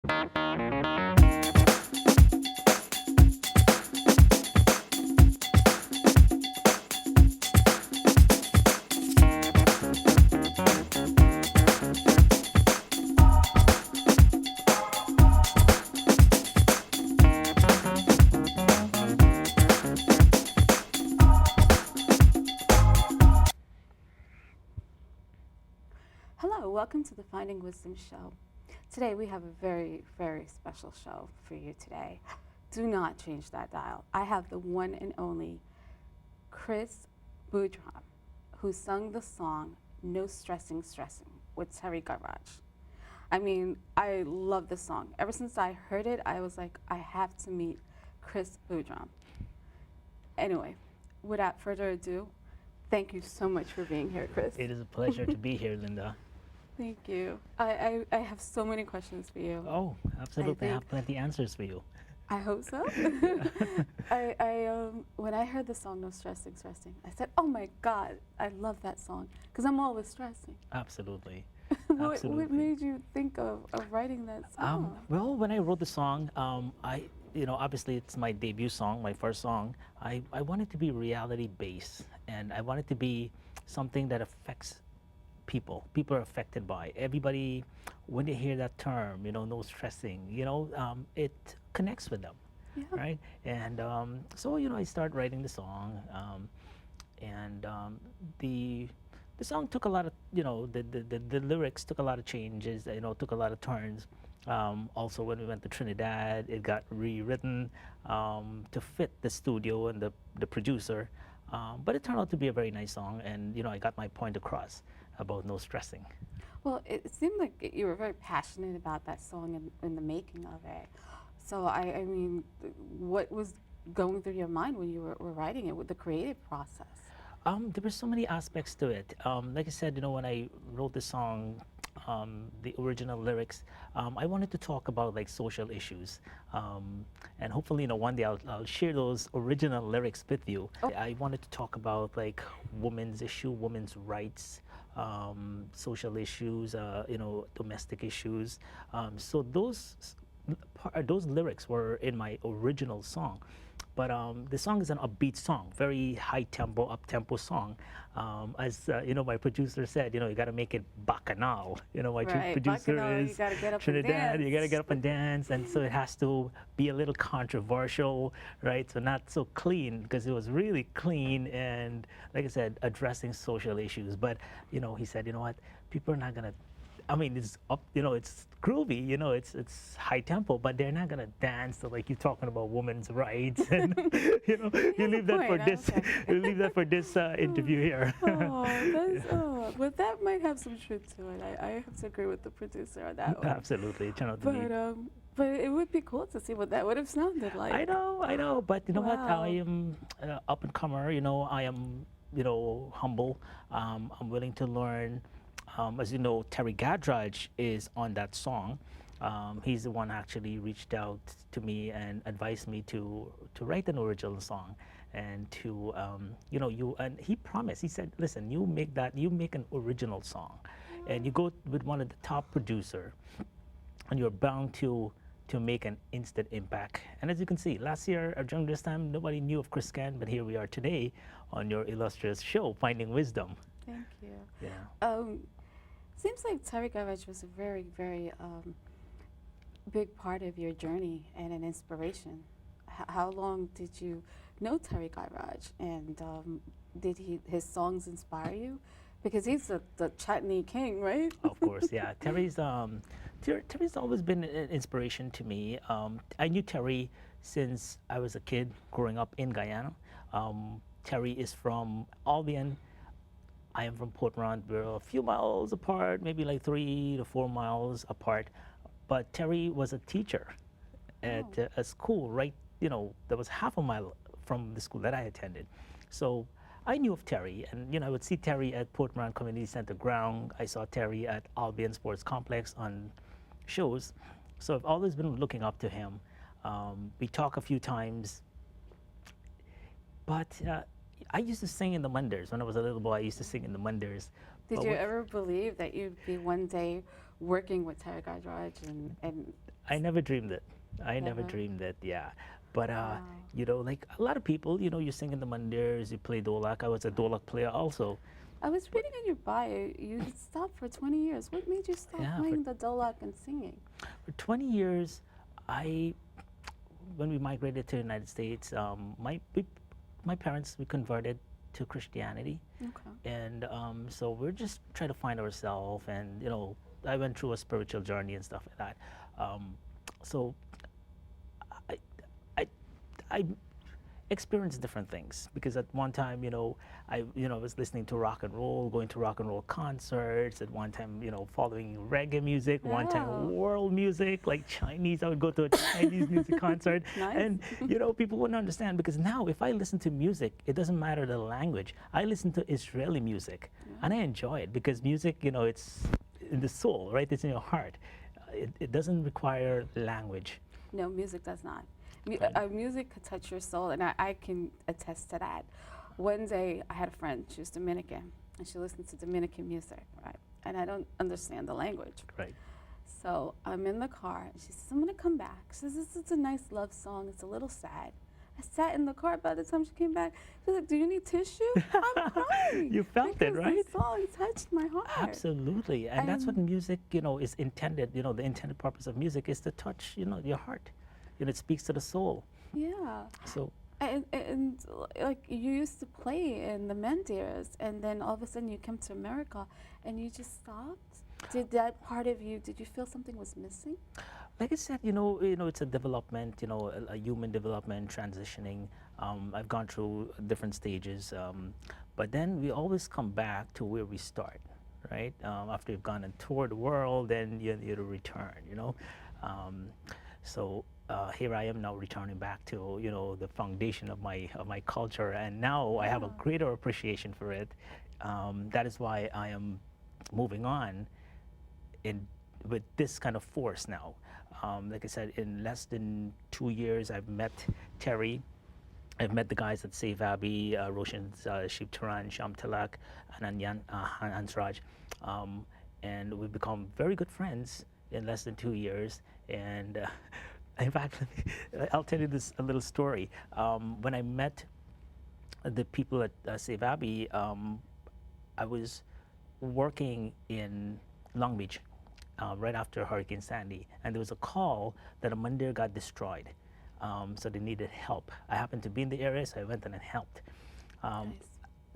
Hello, welcome to the Finding Wisdom show. Today we have a very, very special show for you today. Do not change that dial. I have the one and only Chris Boudreaux, who sung the song No Stressing Stressing with Terry Garage. I mean, I love this song. Ever since I heard it, I was like, I have to meet Chris Boudreaux. Anyway, without further ado, thank you so much for being here, Chris. It is a pleasure to be here, Linda. Thank you. I have so many questions for you. Oh, absolutely. I have plenty answers for you. I hope so. When I heard the song No Stressing Stressing, I said, oh my God, I love that song because I'm always stressing. Absolutely. What made you think of writing that song? Well, when I wrote the song, obviously it's my debut song, my first song. I wanted to be reality based, and I wanted to be something that affects people. People are affected by. Everybody, when they hear that term, no stressing, it connects with them, Yeah. right? And so, I started writing the song, and the song took a lot of, the lyrics took a lot of changes, took a lot of turns. Also, when we went to Trinidad, it got rewritten to fit the studio and the producer. But it turned out to be a very nice song, and I got my point across about no stressing. Well, it seemed like you were very passionate about that song in the making of it. So, I mean, what was going through your mind when you were writing it, with the creative process? There were so many aspects to it. Like I said, when I wrote the song, the original lyrics, I wanted to talk about like social issues, and hopefully, one day I'll share those original lyrics with you. Oh. I wanted to talk about like women's issue, women's rights, social issues, domestic issues. So those lyrics were in my original song. But the song is an upbeat song, very high tempo, up tempo song. As my producer said, you got to make it bacchanal. My Right, producer bacchanal, you is gotta get up and Trinidad. You got to dance. get up and dance, and so it has to be a little controversial, right? So not so clean, because it was really clean and, like I said, addressing social issues. But he said, you know what, people are not gonna. I mean, it's up, it's groovy, it's high tempo, but they're not gonna dance to like you talking about women's rights, and you leave that for point, this, okay. you leave that for this interview here. But that might have some truth to it. I have to agree with the producer on that one. Absolutely, it turned out to be. But it would be cool to see what that would have sounded like. I know, but you know what? Wow. I am up and comer. I am, humble. I'm willing to learn. As you know, Terry Gadraj is on that song. He's the one actually reached out to me and advised me to write an original song, and to and he promised. He said, "Listen, you make an original song, and you go with one of the top producer, and you're bound to make an instant impact." And as you can see, last year during this time, nobody knew of Chris Can, but here we are today on your illustrious show, Finding Wisdom. Thank you. Yeah. Seems like Terry Garage was a very, very big part of your journey and an inspiration. How long did you know Terry Garage, and did his songs inspire you? Because he's the chutney king, right? Of course, yeah. Terry's always been an inspiration to me. I knew Terry since I was a kid growing up in Guyana. Terry is from Albion. I am from Port Moran. We're a few miles apart, maybe like 3 to 4 miles apart. But Terry was a teacher at a school right, that was half a mile from the school that I attended. So I knew of Terry, and I would see Terry at Port Moran Community Center ground. I saw Terry at Albion Sports Complex on shows. So I've always been looking up to him. We talk a few times, but I used to sing in the Munders. When I was a little boy, I used to sing in the Munders. Did you ever believe that you'd be one day working with Terry Garage and I never dreamed it. I never Never. dreamed it. Yeah, but Wow. you know, like a lot of people, you know, you sing in the mandirs, you play dolak. I was a dolak player also. I was But reading in your bio, you stopped for 20 years. What made you stop yeah, playing the dolak and singing? for 20 years, I when we migrated to the United States, my parents we converted to Christianity, Okay. and so we're just trying to find ourselves, and you know, I went through a spiritual journey and stuff like that. So I, I, I experienced different things because at one time, I was listening to rock and roll, going to rock and roll concerts. At one time, following reggae music. One Oh, time, world music like Chinese. I would go to a Chinese music concert, nice. and people wouldn't understand because now, if I listen to music, it doesn't matter the language. I listen to Israeli music, and I enjoy it because music, it's in the soul, right? It's in your heart. It doesn't require language. No, music does not. Right. Music could touch your soul, and I can attest to that. One day, I had a friend, she was Dominican, and she listened to Dominican music, right? And I don't understand the language. Right. So I'm in the car, and she says, I'm going to come back. She says, this is a nice love song. It's a little sad. I sat in the car. By the time she came back, she was like, do you need tissue? I'm crying. You felt it, because right? the song touched my heart. Absolutely, and that's what And- music, is intended. The intended purpose of music is to touch, your heart. It speaks to the soul. Yeah. So And like you used to play in the Mendirs, and then all of a sudden you come to America, and you just stopped. Did that part of you? Did you feel something was missing? like I said, it's a development, a human development, transitioning. I've gone through different stages, but then we always come back to where we start, right? After you've gone and toured the world, then you return, So here I am now returning back to, the foundation of my culture, and now I have a Yeah. greater appreciation for it. That is why I am moving on in with this kind of force now. Like I said, in less than 2 years, I've met Terry. I've met the guys at Save Abbey, Roshan Shiv Taran, Sham Tilak, and Hansraj. And we've become very good friends in less than 2 years. And in fact, I'll tell you this a little story. When I met the people at Save Abbey, I was working in Long Beach right after Hurricane Sandy, and there was a call that a mandir got destroyed, so they needed help. I happened to be in the area, so I went in and helped. Nice.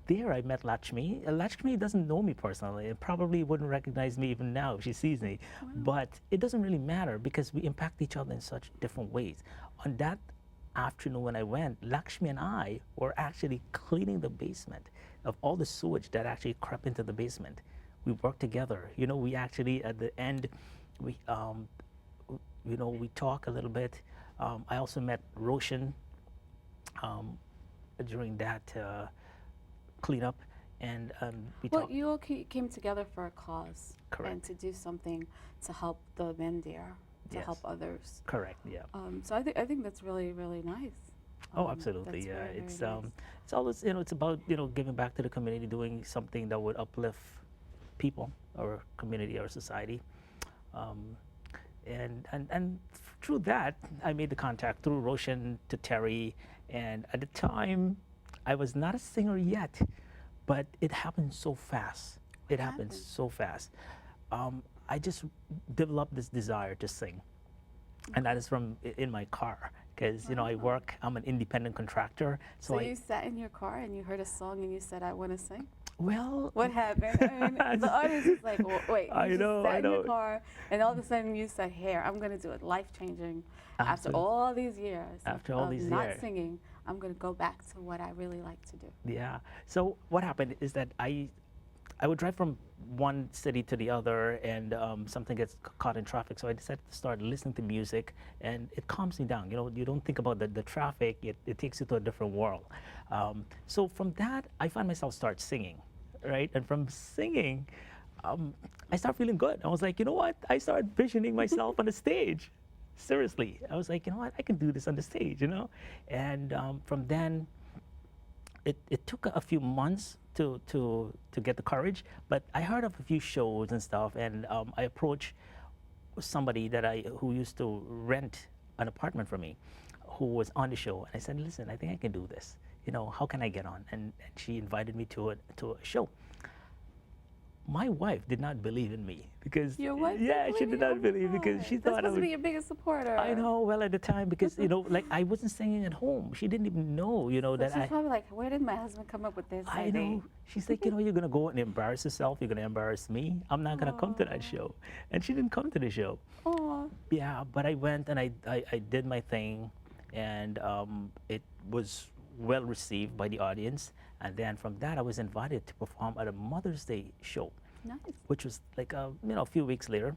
There, I met Lakshmi. Lakshmi doesn't know me personally, and probably wouldn't recognize me even now if she sees me. But it doesn't really matter because we impact each other in such different ways. On that afternoon when I went, Lakshmi and I were actually cleaning the basement of all the sewage that actually crept into the basement. We worked together. We actually at the end, we we talk a little bit. I also met Roshan during that cleanup, and we Well, talked. you all came together for a cause, Correct. and to do something to help the Mendir, to help Yes. others. Correct. Yeah. So I think that's really really nice. Oh, absolutely. That's Yeah. very, very It's nice. it's always it's about giving back to the community, doing something that would uplift people or community or society. Um, and through that, I made the contact through Roshan to Terry. And at the time, I was not a singer yet, but it happened so fast. It happened happened? so fast. I just developed this desire to sing, and that is from in my car because I Wow. work. I'm an independent contractor, So I you sat in your car and you heard a song and you said, "I want to sing." well. What happened? I mean, the audience is like, Wait, you I just know, sat I in your know. car, and all of a sudden you said, "Here, I'm going to do it. Life changing. After Absolutely. all these years After all of these not years. singing, I'm going to go back to what I really like to do." Yeah. So what happened is that I would drive from one city to the other, and something gets caught in traffic. So I decided to start listening to music, and it calms me down. You don't think about the traffic. It takes you to a different world. So from that, I find myself start singing, right? And from singing, I start feeling good. I was like, you know what? I started visioning myself on the stage. Seriously, I was like, you know what? I can do this on the stage, And from then, it took a few months to get the courage, but I heard of a few shows and stuff, and I approached somebody that who used to rent an apartment for me, who was on the show, and I said, "Listen, I think I can do this. You know, how can I get on?" And she invited me to a show. My wife did not believe in me because Your wife? yeah, she did not believe because she That's thought I supposed to would. be your biggest supporter. I know. Well, at the time, because like I wasn't singing at home. She didn't even know, So that she's probably like, where did my husband come up with this I idea? know. She's like, you're gonna go and embarrass yourself. You're gonna embarrass me. I'm not gonna come to that show. And she didn't come to the show. Oh, Yeah, but I went and I did my thing, and it was well received by the audience. And then from that, I was invited to perform at a Mother's Day show, nice. which was like a few weeks later.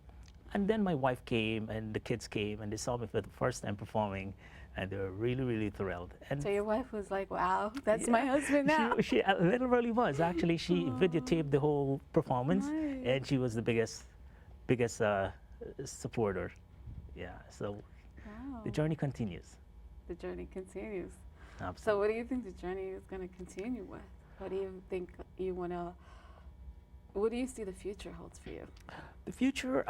And then my wife came and the kids came and they saw me for the first time performing, and they were really, really thrilled. And So your wife was like, wow, that's my husband now. she literally was. Actually, she videotaped the whole performance, Nice. and she was the biggest supporter. Yeah. So Wow. the journey continues. The journey continues. Absolutely. So what do you think the journey is going to continue with? What do you think you want to, what do you see the future holds for you? The future,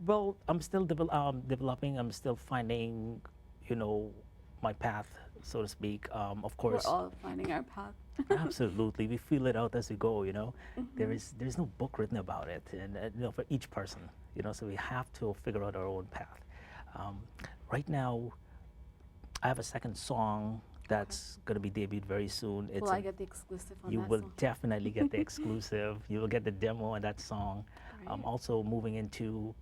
well, I'm still developing. I'm still finding, my path, so to speak. Of course, We're all finding our path. absolutely, we feel it out as we go. There's no book written about it, and for each person, so we have to figure out our own path. Right now, I have a second song that's going to be debuted very soon. Will I get the exclusive on You that will song? definitely get the exclusive. You will get the demo on that song. I'm Great. also moving into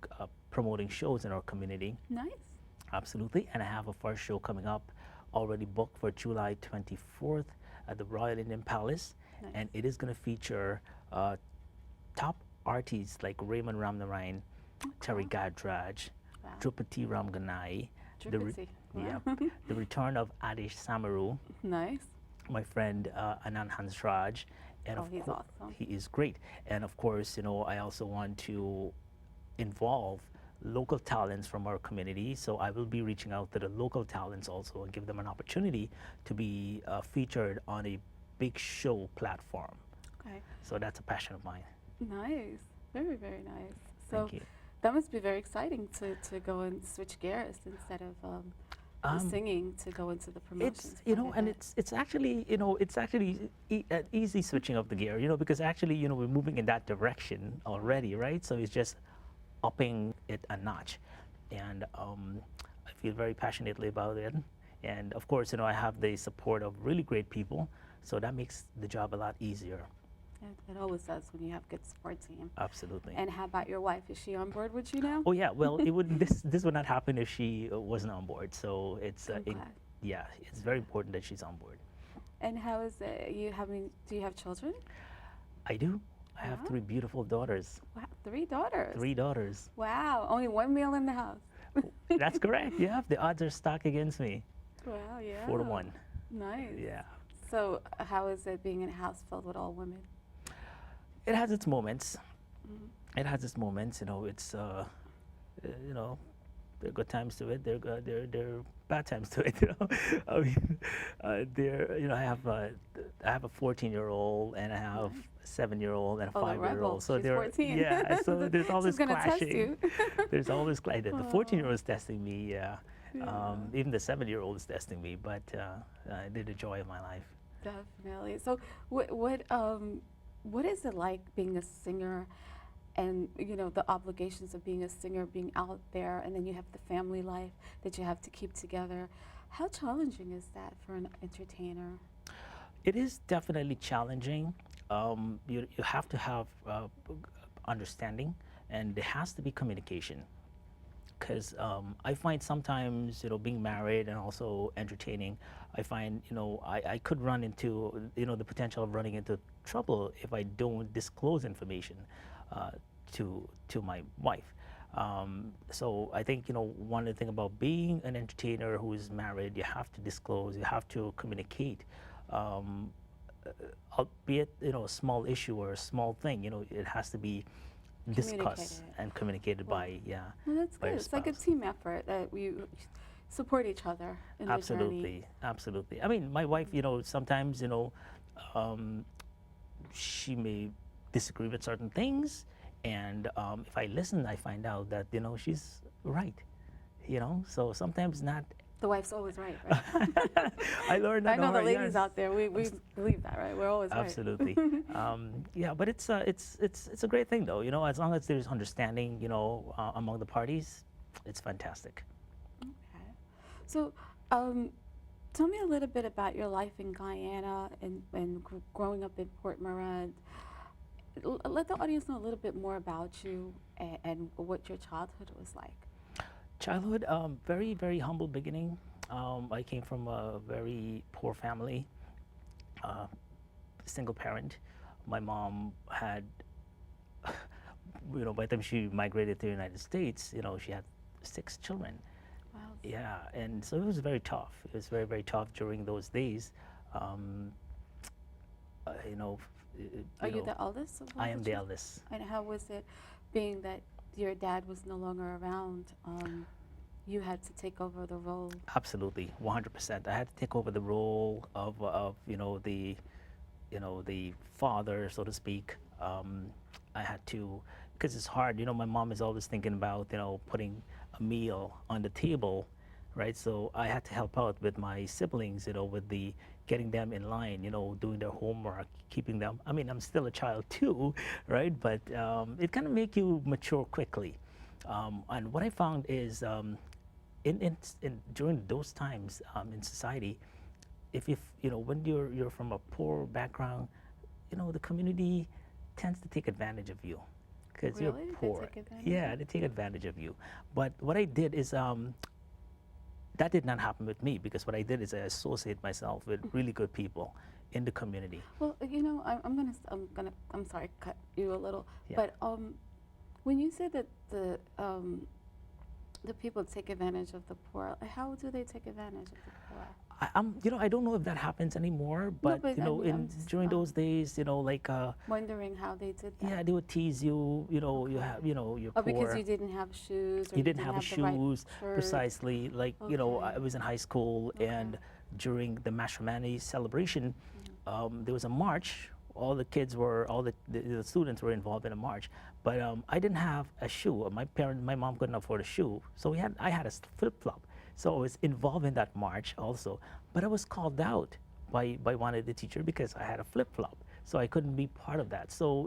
promoting shows in our community. Nice. Absolutely. And I have a first show coming up, already booked for July 24th at the Royal Indian Palace. Nice. And it is going to feature top artists like Raymond Ramnarayan, Terry Gadraj, Wow. Drupati Ramganai, the, Drupati. yeah, Wow. the return of Adish Samaru, Nice. my friend Anand Hansraj, and Oh, of he's course awesome. he is great. And of course, I also want to involve local talents from our community. So I will be reaching out to the local talents also and give them an opportunity to be featured on a big show platform. Okay. So that's a passion of mine. Nice. Very, very nice. So Thank you. that must be very exciting to go and switch gears instead of the singing to go into the promotions. It's part of and it. it's actually an easy switching of the gear, because actually we're moving in that direction already, right? So it's just upping it a notch, and I feel very passionately about it. And of course, I have the support of really great people, so that makes the job a lot easier. It always does when you have good support team. Absolutely. And how about your wife? Is she on board with you now? Oh yeah, well, it would this would not happen if she wasn't on board. So it's I'm glad. yeah, it's very important that she's on board. And how is it? Do you have children? I do. I have Wow. 3 beautiful daughters. Wow, 3 daughters. 3 daughters. Wow, only 1 male in the house. That's correct. Yeah, the odds are stacked against me. Wow, yeah. 4 to 1. Nice. Yeah. So how is it being in a house filled with all women? It has its moments. Mm-hmm. It has its moments. It's there are good times to it. There are bad times to it. I mean, I have a 14-year-old and I have a 7-year-old and a Oh, the 5-year-old. rebel. So She's there, 14. yeah. So there's always She's gonna test clashing. you. There's always clash. The 14-year-old is testing me. Yeah. Yeah. Even the 7-year-old is testing me. But they're the joy of my life. Definitely. So what is it like being a singer and the obligations of being a singer, being out there, and then you have the family life that you have to keep together? How challenging is that for an entertainer? It is definitely challenging. You have to have understanding, and there has to be communication. Because I find sometimes, being married and also entertaining, I find, I could run into, the potential of running into trouble if I don't disclose information to my wife. So I think, one of the things about being an entertainer who is married, you have to disclose, you have to communicate. Albeit, a small issue or a small thing, it has to be discussed Communicated. and communicated by, Well, that's by good. your It's like a spouse. team effort that we support each other in the journey. Absolutely, absolutely. I mean, my wife, sometimes, she may disagree with certain things, and if I listen, I find out that she's right. So sometimes not. The wife's always right, right? I learned I that the know the hard. ladies Yes. out there, we believe that, right? We're always right. Absolutely. Yeah, but it's a great thing though. As long as there's understanding, among the parties, it's fantastic. Okay. So, um, tell me a little bit about your life in Guyana and growing up in Port Morant. Let the audience know a little bit more about you and what your childhood was like. Childhood, very very humble beginning. I came from a very poor family, uh, single parent. My mom had, by the time she migrated to the United States, she had 6 children. Wow. Yeah, and so it was very tough. It was very, very tough during those days. Um, uh, you know, Are you the eldest of all I am the children? eldest. And how was it being that your dad was no longer around? You had to take over the role. Absolutely, 100%. I had to take over the role of the father, so to speak. I had to, because it's hard. My mom is always thinking about putting a meal on the table, right? So I had to help out with my siblings, with the getting them in line, doing their homework, keeping them. I mean, I'm still a child too, right? But it kind of make you mature quickly. And what I found is in during those times in society, if when you're from a poor background, the community tends to take advantage of you because you're Really? They poor. take advantage Yeah, of they take advantage of you. But what I did is that did not happen with me, because what I did is I associate myself with really good people in the community. Well, I'm sorry, cut you a little, Yeah. but when you say that the people take advantage of the poor, how do they take advantage of the poor? I don't know if that happens anymore, No, but but I mean, I'm just during those days, like wondering how they did that. yeah, they would tease you. You Okay. have, you're Oh, poor. because you didn't have shoes, or You didn't have the right shoes, shirt. precisely. Like, Okay. I was in high school, and Okay. during the Mashramani celebration, there was a march. All the students were involved in a march, but I didn't have a shoe. My mom couldn't afford a shoe, so I had a flip flop. So I was involved in that march also, but I was called out by one of the teacher because I had a flip flop, so I couldn't be part of that. So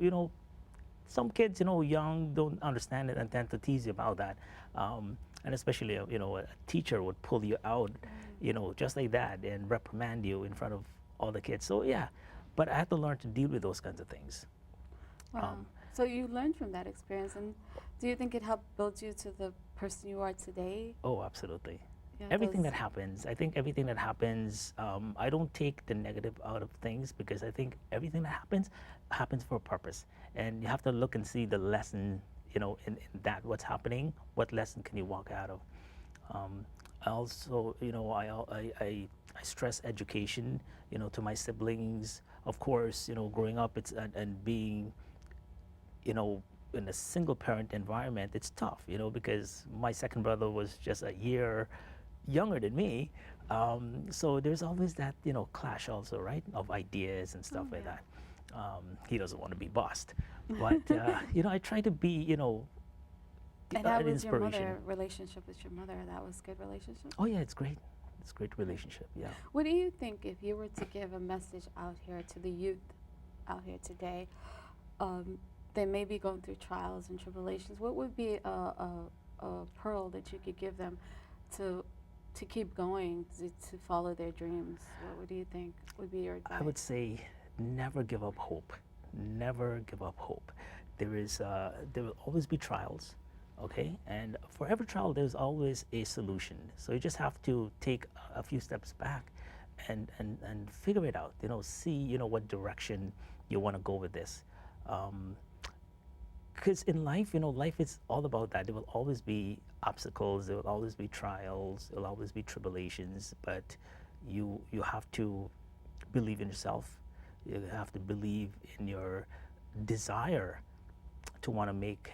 some kids, young, don't understand it and tend to tease you about that. And especially, a teacher would pull you out, just like that, and reprimand you in front of all the kids. So yeah, but I had to learn to deal with those kinds of things. Wow. So you learned from that experience, and do you think it helped build you to the person you are today? Oh, absolutely. Yeah, Everything those- that happens, I think everything that happens, I don't take the negative out of things, because I think everything that happens for a purpose. And you have to look and see the lesson, in that, what's happening, what lesson can you walk out of. I also, I stress education, to my siblings. Of course, growing up, and being, in a single parent environment, it's tough, because my second brother was just a year younger than me. So there's always that, clash also, right, of ideas and stuff like yeah. that. He doesn't want to be bossed, but I try to be, And how an was your inspiration. mother relationship with your mother? That was good relationship? Oh yeah, it's great. It's a great relationship. Yeah. What do you think, if you were to give a message out here to the youth out here today, they may be going through trials and tribulations, what would be a pearl that you could give them to keep going, to follow their dreams? What do you think would be your advice? I would say never give up hope. Never give up hope. There will always be trials, okay? And for every trial, there's always a solution. So you just have to take a few steps back and figure it out. See what direction you want to go with this. Because in life, life is all about that. There will always be obstacles. There will always be trials. There will always be tribulations. But you have to believe in yourself. You have to believe in your desire to want to make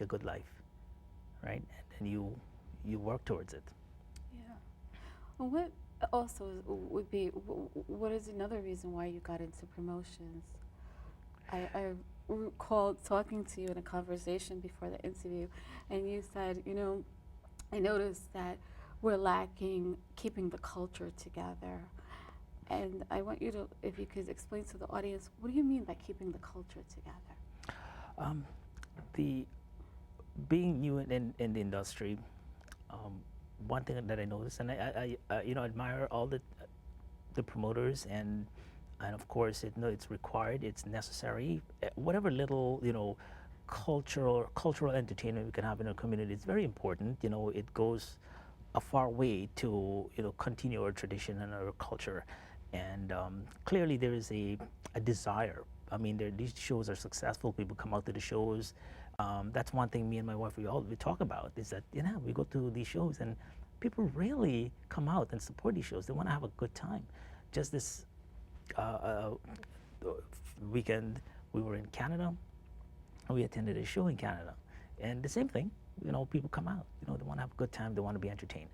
a good life, right? And you work towards it. Yeah. Well, what also what is another reason why you got into promotions? I recalled talking to you in a conversation before the interview, and you said, I noticed that we're lacking keeping the culture together. And I want you to, if you could explain to the audience, what do you mean by keeping the culture together? Um, the being new in the industry, um, one thing that I noticed, and I admire all the promoters and of course it's required, it's necessary. Whatever little cultural entertainment we can have in our community is very important. It goes a far way to continue our tradition and our culture, and clearly there is a desire. I mean, these shows are successful. People come out to the shows. That's one thing me and my wife we talk about is that we go to these shows and people really come out and support these shows. They want to have a good time. Just this weekend, we were in Canada. We attended a show in Canada, and the same thing. People come out. They want to have a good time. They want to be entertained.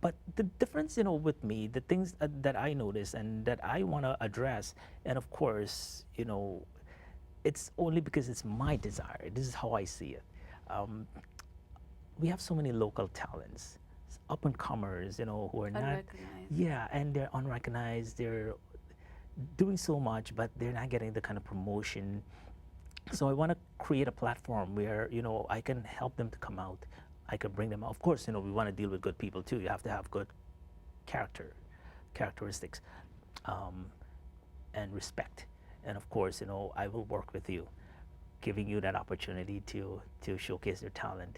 But the difference, with me, the things that I notice and that I want to address, and of course, it's only because it's my desire. This is how I see it. We have so many local talents, up and comers, who are not, Unrecognized. yeah, and they're unrecognized. They're doing so much, but they're not getting the kind of promotion. So I want to create a platform where I can help them to come out. I can bring them out. Of course, we want to deal with good people too. You have to have good characteristics, and respect. And of course, I will work with you, giving you that opportunity to showcase your talent.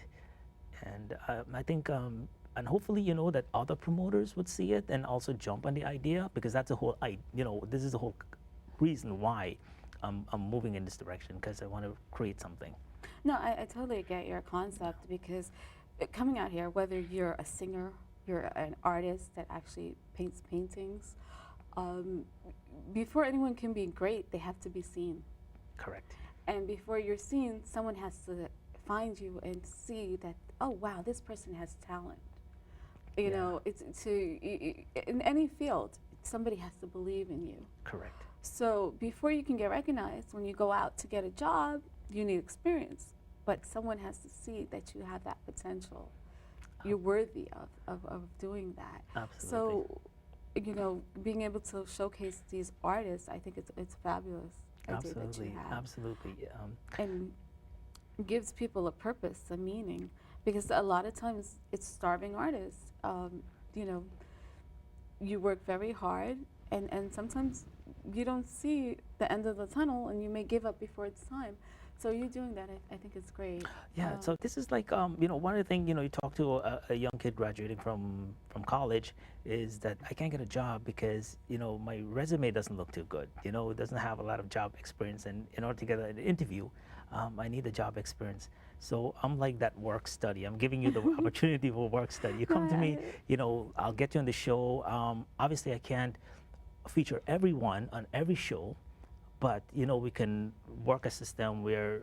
And I think, and hopefully, that other promoters would see it and also jump on the idea, because that's the whole, this is the whole reason why I'm moving in this direction, because I want to create something. No, I totally get your concept, because coming out here, whether you're a singer, you're an artist that actually paints paintings, before anyone can be great, they have to be seen. Correct. And before you're seen, someone has to find you and see that, oh wow, this person has talent. It's in any field, somebody has to believe in you. Correct. So before you can get recognized, when you go out to get a job, you need experience. But someone has to see that you have that potential. You're worthy of doing that. Absolutely. So, being able to showcase these artists, I think it's fabulous idea that Absolutely. you have. Absolutely. And gives people a purpose, a meaning. Because a lot of times it's starving artists. You work very hard, and sometimes you don't see the end of the tunnel, and you may give up before it's time. So you doing that, I think it's great. Yeah, so this is like, one of the things, you talk to a young kid graduating from college is that I can't get a job because, my resume doesn't look too good. It doesn't have a lot of job experience. And in order to get an interview, I need a job experience. So I'm like that work study. I'm giving you the opportunity for work study. You come to me, I'll get you on the show. Obviously, I can't feature everyone on every show, but we can work a system where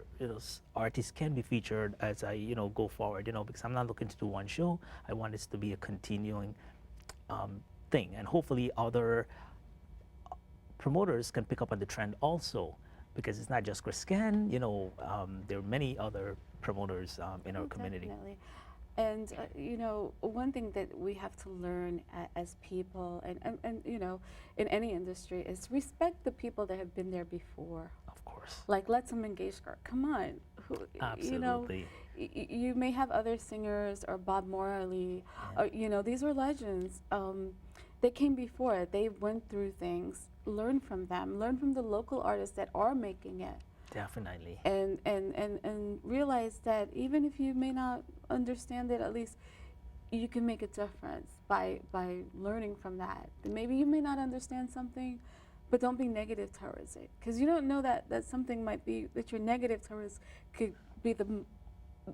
artists can be featured as I go forward, because I'm not looking to do one show. I want this to be a continuing thing, and hopefully other promoters can pick up on the trend also, because it's not just Chris Ken. There are many other promoters in our community. Definitely. And one thing that we have to learn as people, and in any industry, is respect the people that have been there before. Of course. Like Let Some Mangeshkar, come on. Absolutely. You may have other singers, or Bob Marley, or, these were legends. They came before. They went through things. Learn from them. Learn from the local artists that are making it. Definitely. And realize that even if you may not understand it, at least you can make a difference by learning from that. Maybe you may not understand something, but don't be negative towards it, because you don't know that something might be that you're negative towards could be the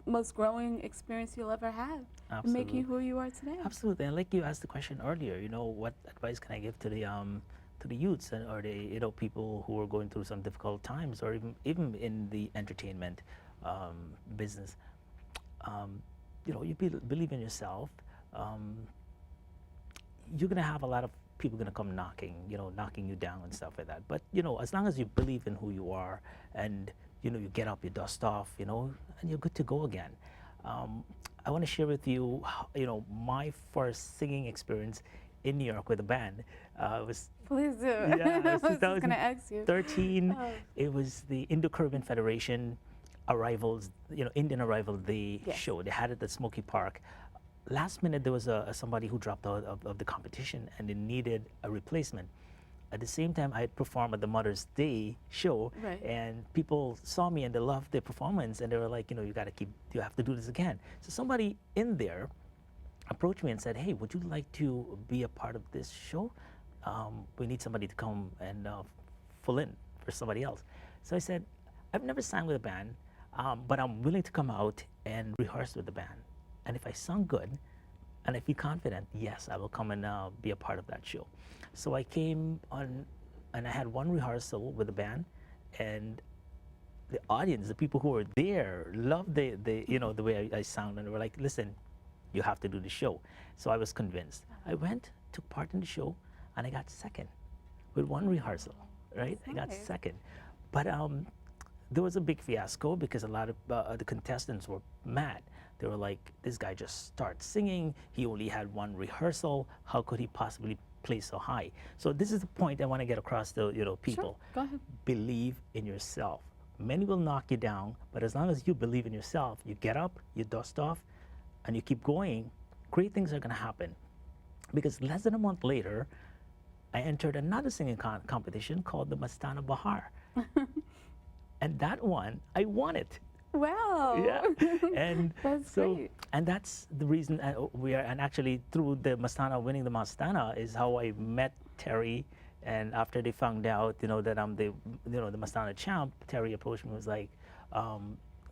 most growing experience you'll ever have. Absolutely. And make you who you are today. Absolutely. And like you asked the question earlier, what advice can I give to the youths or the people who are going through some difficult times, or even in the entertainment business? You believe in yourself. You're gonna have a lot of people gonna come knocking you down and stuff like that. But as long as you believe in who you are and you get up, you dust off, and you're good to go again. I want to share with you, my first singing experience in New York with a band. It was Please do. yeah, I it was just going to ask you. 2013. Oh. It was the Indo-Caribbean Federation arrivals, Indian Arrival Day Yes. show. They had it at Smoky Park. Last minute, there was somebody who dropped out of the competition, and they needed a replacement. At the same time, I had performed at the Mother's Day show, Right. and people saw me and they loved the performance, and they were like, you have to do this again. So somebody in there approached me and said, hey, would you like to be a part of this show? We need somebody to come and fill in for somebody else. So I said, I've never sang with a band, but I'm willing to come out and rehearse with the band. And if I sung good and I feel confident, yes, I will come and be a part of that show. So I came on, and I had one rehearsal with the band, and the audience, the people who were there, loved the way I sound, and they were like, listen, you have to do the show. So I was convinced. I went, took part in the show, and I got second with one rehearsal, right? I got nice. second. But there was a big fiasco because a lot of the contestants were mad. They were like, this guy just starts singing. He only had one rehearsal. How could he possibly play so high? So this is the point I want to get across to people. Sure. Go ahead. Believe in yourself. Many will knock you down, but as long as you believe in yourself, you get up, you dust off, and you keep going, great things are going to happen. Because less than a month later, I entered another singing competition called the Mastana Bahar. And that one, I won it. Wow. Yeah. And That's so, great. and that's the reason we are, and actually through the Mastana, winning the Mastana is how I met Terry. And after they found out, that I'm the Mastana champ, Terry approached me and was like,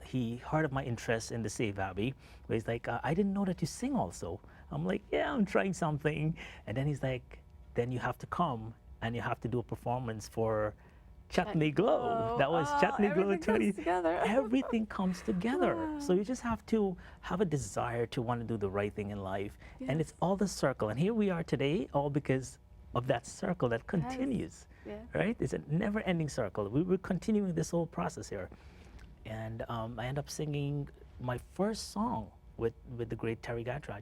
he heard of my interest in the Save Abbey, where he's like, I didn't know that you sing also. I'm like, yeah, I'm trying something. And then he's like, then you have to come and you have to do a performance for Chutney Glow. That was Chutney Glow everything 20. comes together. Everything comes together. Wow. So you just have to have a desire to want to do the right thing in life. And it's Yes. all the circle. And here we are today, all because of that circle that continues, Yeah. right? It's a never-ending circle. We're continuing this whole process here. And I end up singing my first song with the great Terry Gatraj.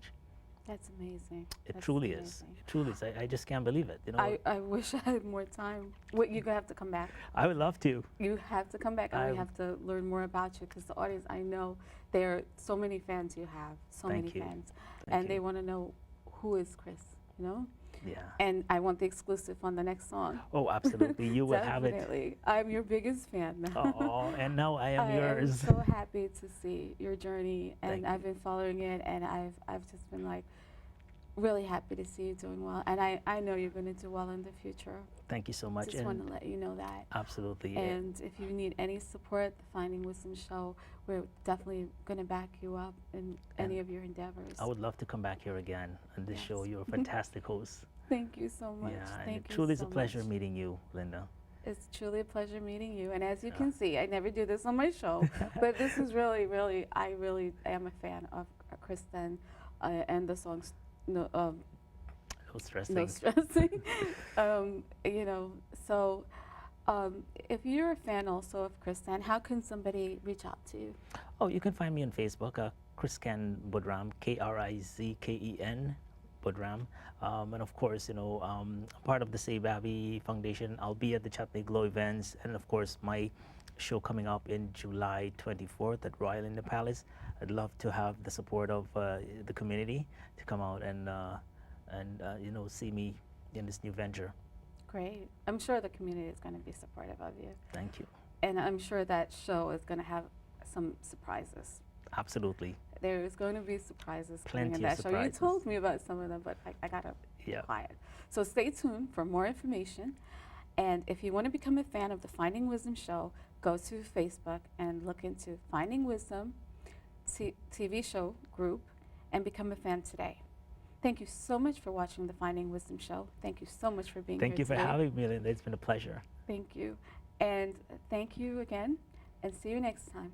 That's amazing. It That's truly is. amazing. It truly is. I just can't believe it. I wish I had more time. Wait, you're going to have to come back. I would love to. You have to come back, and I- we have to learn more about you, because the audience, I know there are so many fans you have, so Thank many you. fans. Thank And they you. want to know, who is Chris, Yeah. And I want the exclusive on the next song. Oh, absolutely. You will have it. Definitely. I'm your biggest fan now. Oh, and now I am I yours. am so happy to see your journey, and Thank I've been following it, and I've just been like really happy to see you doing well, and I know you're going to do well in the future. Thank you so much. Just want to let you know that. Absolutely. yeah. And if you need any support, the Finding Wisdom Show, we're definitely going to back you up in any of your endeavors. I would love to come back here again on this show. Yes. You're a fantastic host. Thank you so much. Yeah, and Thank it you truly is a so pleasure much. meeting you, Linda. It's truly a pleasure meeting you. And as you can see, I never do this on my show, but this is really, I really am a fan of Kristen and the songs. No stressing. No stressing. So if you're a fan also of Kristen, how can somebody reach out to you? Oh, you can find me on Facebook, Krizken Budram, Krizken Budram. And of course, part of the Save Abbey Foundation. I'll be at the Chutney Glow events, and of course, my show coming up in July 24th at Royal in the Palace. I'd love to have the support of the community to come out and see me in this new venture. Great. I'm sure the community is going to be supportive of you. Thank you. And I'm sure that show is going to have some surprises. Absolutely. There is going to be surprises coming in Plenty of that show. You surprises. told me about some of them, but I got to be Yeah. quiet. So stay tuned for more information. And if you want to become a fan of the Finding Wisdom show, go to Facebook and look into Finding Wisdom TV show group and become a fan today. Thank you so much for watching the Finding Wisdom show. Thank you so much for being Thank here you for today. having me, Linda. It's been a pleasure. Thank you. And thank you again, and see you next time.